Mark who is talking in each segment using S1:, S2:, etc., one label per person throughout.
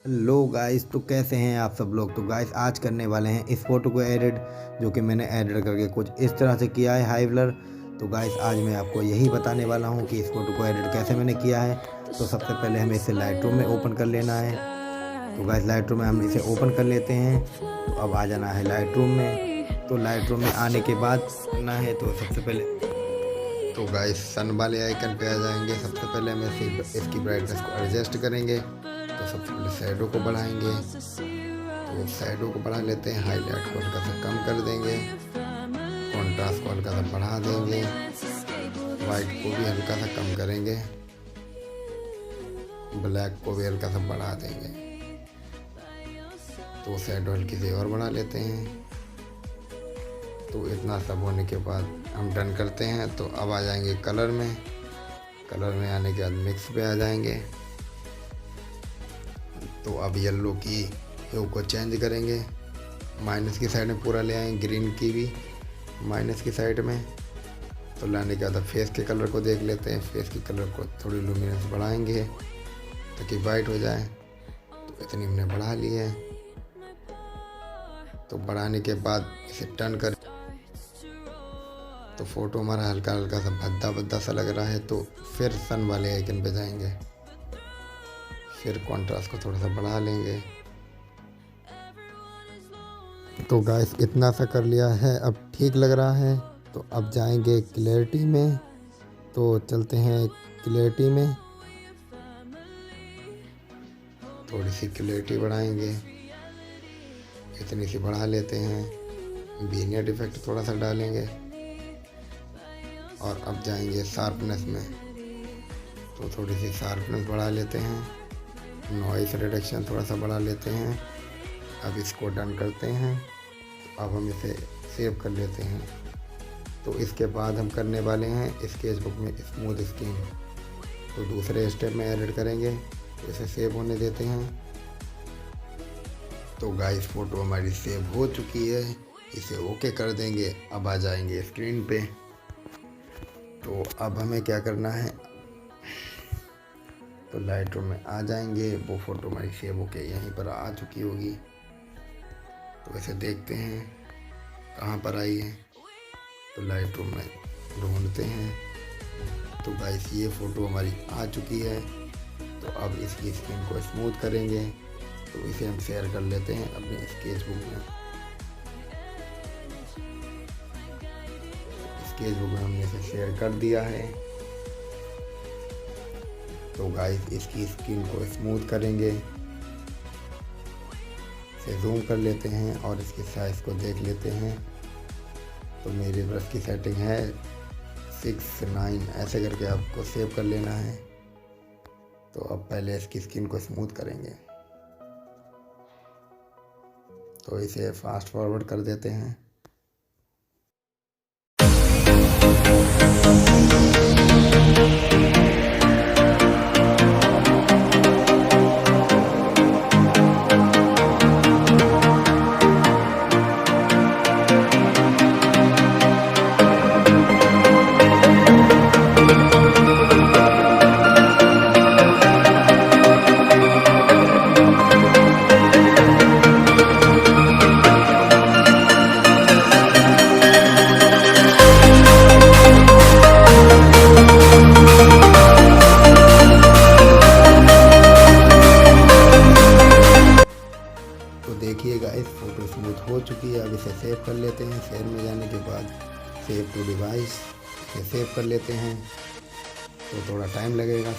S1: Hello guys, तो कैसे हैं आप सब लोग। तो गाइस आज करने वाले हैं इस फोटो को एडिट, जो कि मैंने एडिट करके कुछ इस तरह से किया है हाई ब्लर। तो गाइस आज मैं आपको यही बताने वाला हूं कि इस फोटो को एडिट कैसे मैंने किया है। तो सबसे पहले हमें इसे लाइटरूम में ओपन कर लेना है। तो गाइस लाइटरूम में हम इसे ओपन कर लेते हैं। तो अब आ जाना है लाइटरूम में। तो लाइटरूम में आने के बाद करना है तो सबसे पहले तो गाइस सन वाले आइकन पे आ जाएंगे। सबसे पहले हम इसकी ब्राइटनेस को एडजस्ट करेंगे। तो सबसे पहले शैडो को बढ़ाएंगे। तो शैडो को बढ़ा लेते हैं, हाईलाइट को हल्का सा कम कर देंगे, कॉन्ट्रास्ट को हल्का सा बढ़ा देंगे, वाइट को भी हल्का सा कम करेंगे, ब्लैक को भी हल्का सा बढ़ा देंगे। तो शैडो हल्की सी और बढ़ा लेते हैं। तो इतना सब होने के बाद हम डन करते हैं। तो अब आ जाएंगे कलर में। कलर में आने के बाद मिक्स पे आ जाएंगे। तो अब येलो की ह्यू को चेंज करेंगे, माइनस की साइड में पूरा ले आएंगे, ग्रीन की भी माइनस की साइड में। तो लाने के बाद फेस के कलर को देख लेते हैं। फेस के कलर को थोड़ी लुमिनेंस बढ़ाएंगे ताकि वाइट हो जाए। तो इतनी हमने बढ़ा ली है। तो बढ़ाने के बाद इसे टर्न कर, तो फोटो हमारा हल्का हल्का सा भद्दा भद्दा सा लग रहा है। तो फिर सन वाले आइकन पे जाएंगे, फिर कॉन्ट्रास्ट को थोड़ा सा बढ़ा लेंगे। तो गाइस इतना सा कर लिया है, अब ठीक लग रहा है। तो अब जाएंगे क्लैरिटी में। तो चलते हैं क्लैरिटी में, थोड़ी सी क्लैरिटी बढ़ाएंगे, इतनी सी बढ़ा लेते हैं। विनियर इफेक्ट थोड़ा सा डालेंगे। और अब जाएंगे शार्पनेस में। तो थोड़ी सी शार्पनेस बढ़ा लेते हैं, नॉइस रिडक्शन थोड़ा सा बढ़ा लेते हैं। अब इसको डन करते हैं। तो अब हम इसे सेव कर लेते हैं। तो इसके बाद हम करने वाले हैं स्केचबुक में स्मूथ स्किन। तो दूसरे स्टेप में एडिट करेंगे। तो इसे सेव होने देते हैं। तो गाइस फोटो हमारी सेव हो चुकी है, इसे ओके कर देंगे। अब आ जाएंगे स्क्रीन पे। तो अब हमें क्या करना है, तो लाइटरूम में आ जाएंगे। वो फोटो हमारी सेव होके यहीं पर आ चुकी होगी। तो इसे देखते हैं कहाँ पर आई है। तो लाइटरूम में ढूंढते हैं। तो गाइस ये फ़ोटो हमारी आ चुकी है। तो अब इसकी स्क्रीन को स्मूथ करेंगे। तो इसे हम शेयर कर लेते हैं अपने स्केचबुक में। स्केचबुक में हमने इसे शेयर कर दिया है। तो गाइस इसकी स्क्रीन को स्मूथ करेंगे, इसे जूम कर लेते हैं और इसकी साइज़ को देख लेते हैं। तो मेरे ब्रश की सेटिंग है 6:9, ऐसे करके आपको सेव कर लेना है। तो अब पहले इसकी स्क्रीन को स्मूथ करेंगे। तो इसे फास्ट फॉरवर्ड कर देते हैं। तो देखिए गाइस फोटो स्मूथ हो चुकी है। अब इसे सेव कर लेते हैं। सेव में जाने के बाद सेव टू डिवाइस, इसे सेव कर लेते हैं। तो थोड़ा टाइम लगेगा।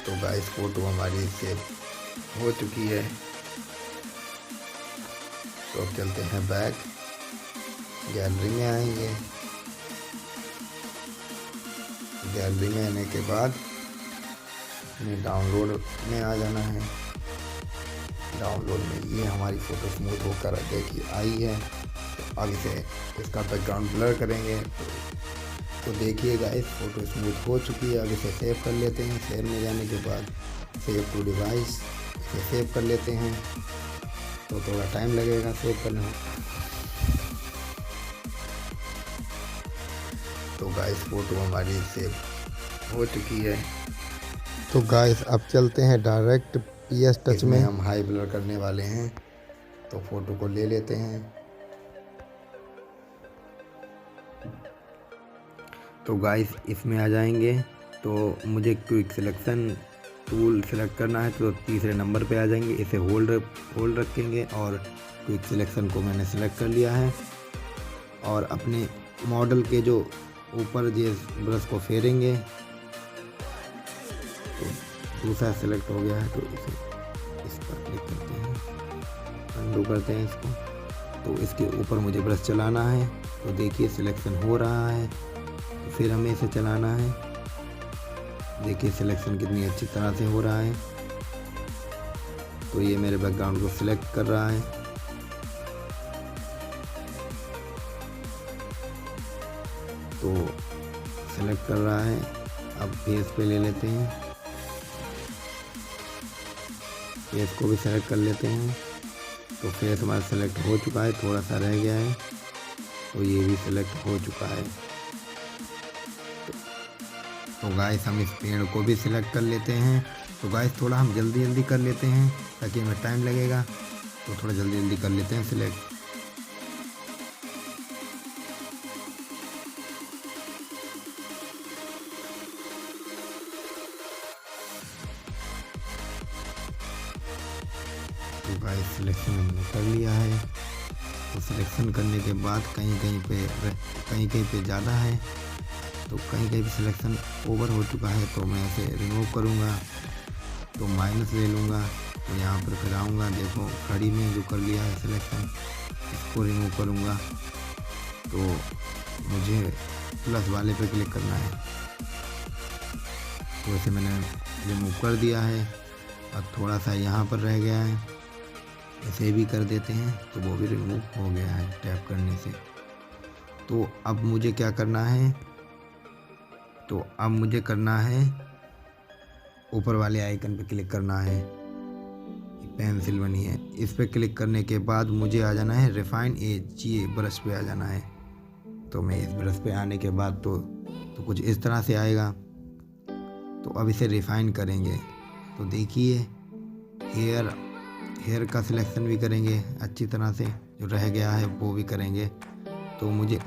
S1: तो गाइस फोटो हमारी सेव हो चुकी है। तो अब चलते हैं बैक, गैलरी में आएंगे। गैलरी में आने के बाद हमें डाउनलोड में आ जाना है। डाउनलोड में ये हमारी फ़ोटो स्मूथ होकर देखिए आई है। तो अब इसे इसका बैकग्राउंड ब्लर करेंगे। तो देखिए गाइस फ़ोटो स्मूथ हो चुकी है। अब इसे सेव कर लेते हैं। सेव में जाने के बाद सेव टू डिवाइस, इसे सेव कर लेते हैं। तो थोड़ा टाइम लगेगा सेव करने में। तो गाइस फ़ोटो हमारी सेव हो चुकी है। तो गाइस अब चलते हैं डायरेक्ट PS टच में। हम हाई ब्लर करने वाले हैं, तो फ़ोटो को ले लेते हैं। तो गाइस इसमें आ जाएंगे, तो मुझे क्विक सिलेक्शन टूल सेलेक्ट करना है, तो तीसरे नंबर पे आ जाएंगे। इसे होल्ड रखेंगे और क्विक सिलेक्शन को मैंने सेलेक्ट कर लिया है। और अपने मॉडल के जो ऊपर जिस ब्रश को फेरेंगे, तो दूसरा सेलेक्ट हो गया है, तो इसे इस पर क्लिक करते हैं, अंडू करते हैं इसको। तो इसके ऊपर मुझे ब्रश चलाना है, तो देखिए सिलेक्शन हो रहा है। तो फिर हमें इसे चलाना है, देखिए सिलेक्शन कितनी अच्छी तरह से हो रहा है। तो ये मेरे बैकग्राउंड को सिलेक्ट कर रहा है। तो सिलेक्ट कर रहा है, अब फेस पे ले लेते हैं, फेस को भी सेलेक्ट कर लेते हैं। तो फेस हमारा सेलेक्ट हो चुका है, थोड़ा सा रह गया है, तो ये भी सिलेक्ट हो चुका है। तो गाइस हम इस पेड़ को भी सिलेक्ट कर लेते हैं। तो गाइस थोड़ा हम जल्दी कर लेते हैं ताकि हमें टाइम लगेगा, तो थोड़ा जल्दी कर लेते हैं सिलेक्ट। तो गाइस सिलेक्शन हमने कर लिया है। तो सिलेक्शन करने के बाद कहीं पे ज़्यादा है, तो कहीं पे सिलेक्शन ओवर हो चुका है, तो मैं इसे रिमूव करूँगा। तो माइनस ले लूँगा, तो यहाँ पर फिर आऊँगा, देखो खड़ी में जो कर लिया है सिलेक्शन, इसको रिमूव करूँगा। तो मुझे प्लस वाले पे क्लिक करना है, तो इसे मैंने रिमूव कर दिया है। अब थोड़ा सा यहाँ पर रह गया है, इसे भी कर देते हैं, तो वो भी रिमूव हो गया है टैप करने से। तो अब मुझे क्या करना है, तो अब मुझे करना है ऊपर वाले आइकन पे क्लिक करना है, पेंसिल बनी है, इस पे क्लिक करने के बाद मुझे आ जाना है रिफाइन एज, ये ब्रश पे आ जाना है। तो मैं इस ब्रश पे आने के बाद तो कुछ इस तरह से आएगा। तो अब इसे रिफाइन करेंगे, तो देखिए हेयर का सिलेक्शन भी करेंगे अच्छी तरह से, जो रह गया है वो भी करेंगे। तो मुझे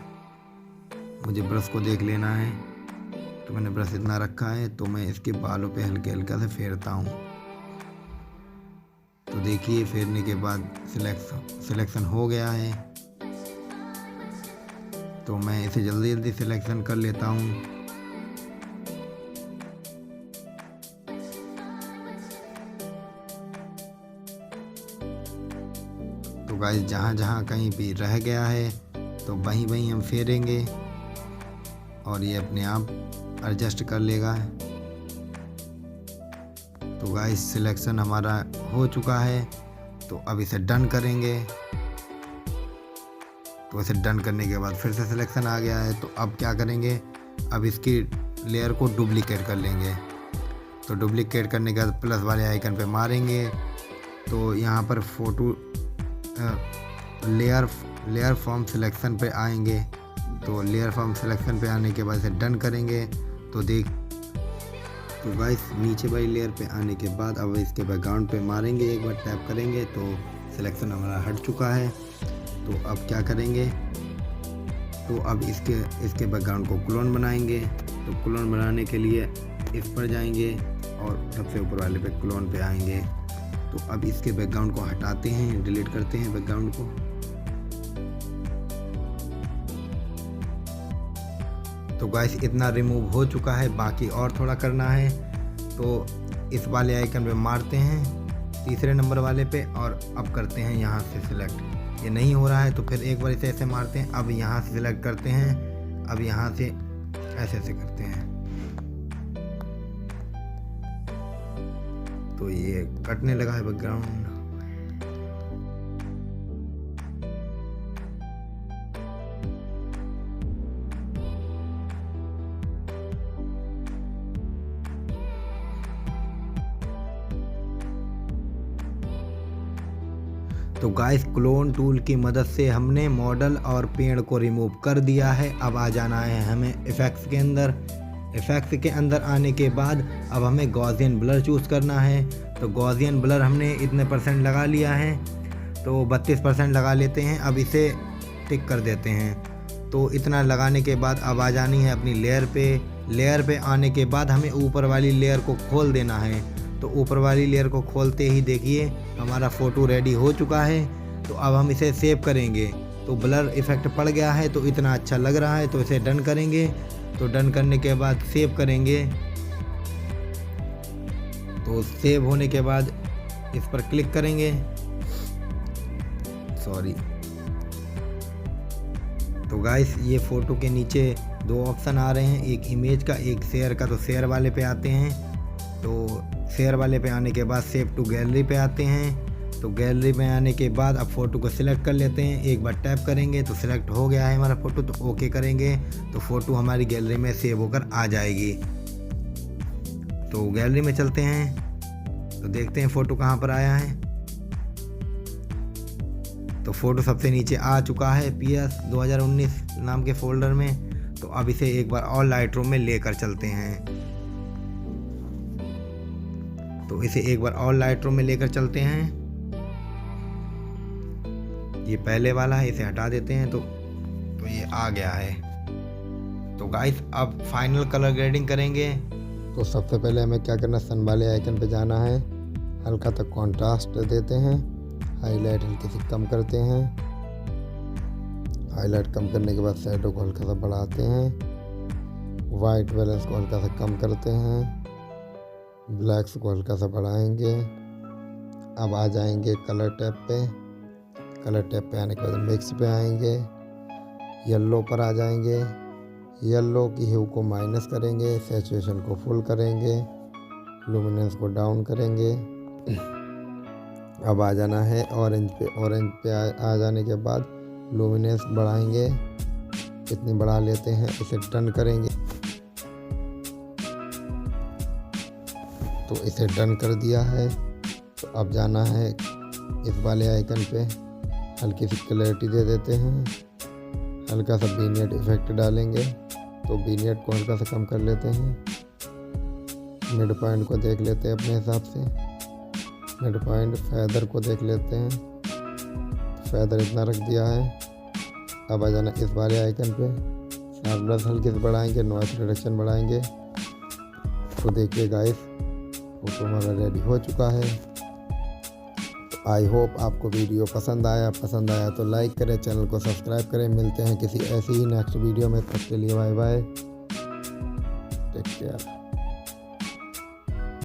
S1: ब्रश को देख लेना है, तो मैंने ब्रश इतना रखा है, तो मैं इसके बालों पे हल्के से फेरता हूँ। तो देखिए फेरने के बाद सिलेक्शन हो गया है, तो मैं इसे जल्दी सिलेक्शन कर लेता हूँ। तो गाइस जहाँ कहीं भी रह गया है, तो वहीं हम फेरेंगे और ये अपने आप एडजस्ट कर लेगा। तो गाइस सिलेक्शन हमारा हो चुका है, तो अब इसे डन करेंगे। तो इसे डन करने के बाद फिर से सिलेक्शन आ गया है, तो अब क्या करेंगे, अब इसकी लेयर को डुप्लीकेट कर लेंगे। तो डुप्लीकेट करने के बाद प्लस वाले आइकन पे मारेंगे, तो यहाँ पर फोटो लेयर फॉर्म सिलेक्शन पे आएंगे। तो लेयर फॉर्म सिलेक्शन पे आने के बाद इसे डन करेंगे। तो गाइस नीचे वाली लेयर पे आने के बाद अब इसके बैकग्राउंड पे मारेंगे, एक बार टैप करेंगे, तो सिलेक्शन हमारा हट चुका है। तो अब क्या करेंगे, तो अब इसके बैकग्राउंड को क्लोन बनाएंगे। तो क्लोन बनाने के लिए इस पर जाएंगे और सबसे ऊपर वाले पे क्लोन पे आएंगे। तो अब इसके बैकग्राउंड को हटाते हैं, डिलीट करते हैं बैकग्राउंड को। तो गाइस इतना रिमूव हो चुका है, बाकी और थोड़ा करना है। तो इस वाले आइकन पे मारते हैं तीसरे नंबर वाले पे, और अब करते हैं यहाँ से सिलेक्ट। ये नहीं हो रहा है, तो फिर एक बार इसे ऐसे मारते हैं, अब यहाँ से सिलेक्ट करते हैं, अब यहाँ से ऐसे करते हैं। तो ये कटने लगा है बैकग्राउंड। तो गाइस क्लोन टूल की मदद से हमने मॉडल और पेड़ को रिमूव कर दिया है। अब आ जाना है हमें इफ़ेक्ट्स के अंदर। इफ़ेक्ट्स के अंदर आने के बाद अब हमें गॉसियन ब्लर चूज़ करना है। तो गॉसियन ब्लर हमने इतने परसेंट लगा लिया है, तो 32% लगा लेते हैं। अब इसे टिक कर देते हैं। तो इतना लगाने के बाद अब आ जानी है अपनी लेयर पे। लेयर पे आने के बाद हमें ऊपर वाली लेयर को खोल देना है। तो ऊपर वाली लेयर को खोलते ही देखिए हमारा फ़ोटो रेडी हो चुका है। तो अब हम इसे सेव करेंगे। तो ब्लर इफ़ेक्ट पड़ गया है, तो इतना अच्छा लग रहा है, तो इसे डन करेंगे। तो डन करने के बाद सेव करेंगे। तो सेव होने के बाद इस पर क्लिक करेंगे। तो गाइस ये फ़ोटो के नीचे 2 ऑप्शन आ रहे हैं, एक इमेज का, एक शेयर का। तो शेयर वाले पे आते हैं। तो शेयर वाले पे आने के बाद सेव टू गैलरी पे आते हैं। तो गैलरी में आने के बाद अब फ़ोटो को सिलेक्ट कर लेते हैं। एक बार टैप करेंगे तो सिलेक्ट हो गया है हमारा फ़ोटो। तो ओके करेंगे तो फ़ोटो हमारी गैलरी में सेव होकर आ जाएगी। तो गैलरी में चलते हैं तो देखते हैं फ़ोटो कहाँ पर आया है। तो फ़ोटो सबसे नीचे आ चुका है PS 2019 नाम के फ़ोल्डर में। तो अब इसे एक बार और लाइटरूम में लेकर चलते हैं। तो इसे एक बार और लाइटरूम में लेकर चलते हैं। ये पहले वाला है, इसे हटा देते हैं। तो ये आ गया है। तो गाइस अब फाइनल कलर ग्रेडिंग करेंगे। तो सबसे पहले हमें क्या करना है, सन वाले आइकन पे जाना है। हल्का तक कॉन्ट्रास्ट देते हैं। हाईलाइट हल्की सी कम करते हैं। हाईलाइट कम करने के बाद शैडो को हल्का सा बढ़ाते हैं। वाइट बैलेंस को हल्का सा कम करते हैं। ब्लैक्स को हल्का सा बढ़ाएंगे। अब आ जाएंगे कलर टैब पे। कलर टैब पे आने के बाद मिक्स पे आएंगे। येलो पर आ जाएंगे। येलो की ह्यू को माइनस करेंगे। सैचुरेशन को फुल करेंगे। लुमिनेंस को डाउन करेंगे। अब आ जाना है ऑरेंज पे। ऑरेंज पे आ जाने के बाद लुमिनेंस बढ़ाएंगे। इतनी बढ़ा लेते हैं, इसे डन करेंगे। तो इसे डन कर दिया है। तो अब जाना है इस वाले आइकन पे, हल्की सी क्लैरिटी दे देते हैं। हल्का सा विग्नेट इफेक्ट डालेंगे। तो विग्नेट को हल्का सा कम कर लेते हैं। मिड पॉइंट को देख लेते हैं अपने हिसाब से। मिड पॉइंट फेदर को देख लेते हैं। फेदर इतना रख दिया है। अब आ जाना इस वाले आइकन पे, शार्पनेस हल्के से बढ़ाएंगे, नॉइस रिडक्शन बढ़ाएंगे। तो देखिए गाइस फोटो हमारा रेडी हो चुका है। तो आई होप आपको वीडियो पसंद आया तो लाइक करें, चैनल को सब्सक्राइब करें। मिलते हैं किसी ऐसी ही नेक्स्ट वीडियो में। तब के लिए बाय बाय, टेक केयर।